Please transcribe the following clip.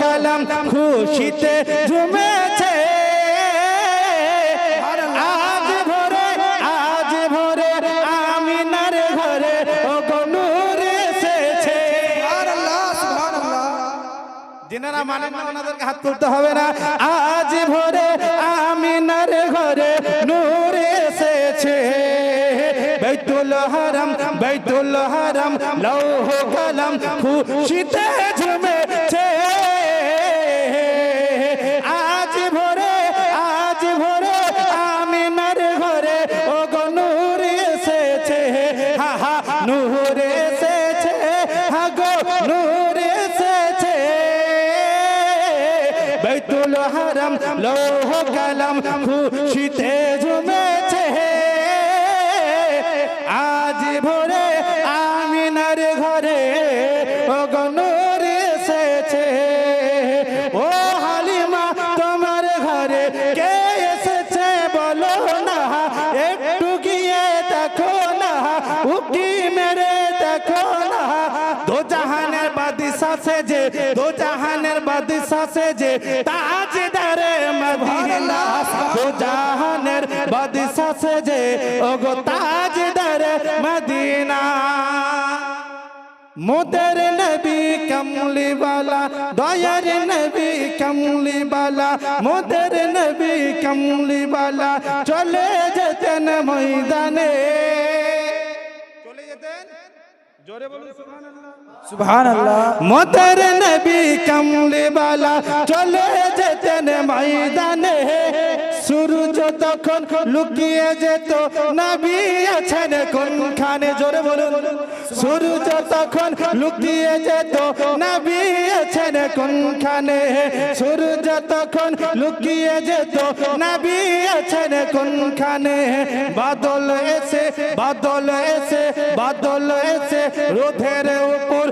কালাম খুশিতে ঝুমেছে আজ ভোরে আমিনার ঘরে ও গো নূর এসেছে। যিনারা মানেন না ওনাদেরকে হাত তুলতে হবে না। আজ ভোরে আমিনার ঘরে নূর এসেছে। বাইতুল হারাম লৌহ কালাম খুশিতে ঝুমেছে। আজ ভোরে আমিনার ঘরে ও গো নূর এসেছে। হা হা নূর এসেছে, হা গো নূর এসেছে। বাইতুল হারাম লৌহ কালাম খুশিতে ঝুমেছে। আজ ভোরে আমিনার ঘরে ও গো নূর এসেছে। ও হালিমা তোমার ঘরে কে এসেছে বলো না, একটু গিয়ে দেখো না, উকি মেরে দেখো না। দো জাহানের বাদশা সেজে, দো জাহানের বাদশা সেজে তাজদারে মদিনা। দো জাহানের বাদশা সেজে ও গো তাজদারে মদিনা। মোদের নবী কমলি वाला, দয়ার নবী কমলি वाला, মোদের নবী কমলি वाला চলে যেতেন ময়দানে। চলে যেতেন, জোরে বলুন সুবহানাল্লাহ। সুবহানাল্লাহ। মোদের নবী কমলি वाला চলে যেতেন ময়দানে। সূর্য তখন লুকিয়ে যেত, নবী আছেন কোনখানে। জোরে বলুন। সূর্য তখন লুকিয়ে যেত, নবী আছেন কোনখানে। সূর্য তখন লুকিয়ে যেত, নবী আছেন কোনখানে। বাদল এসে রোধের উপর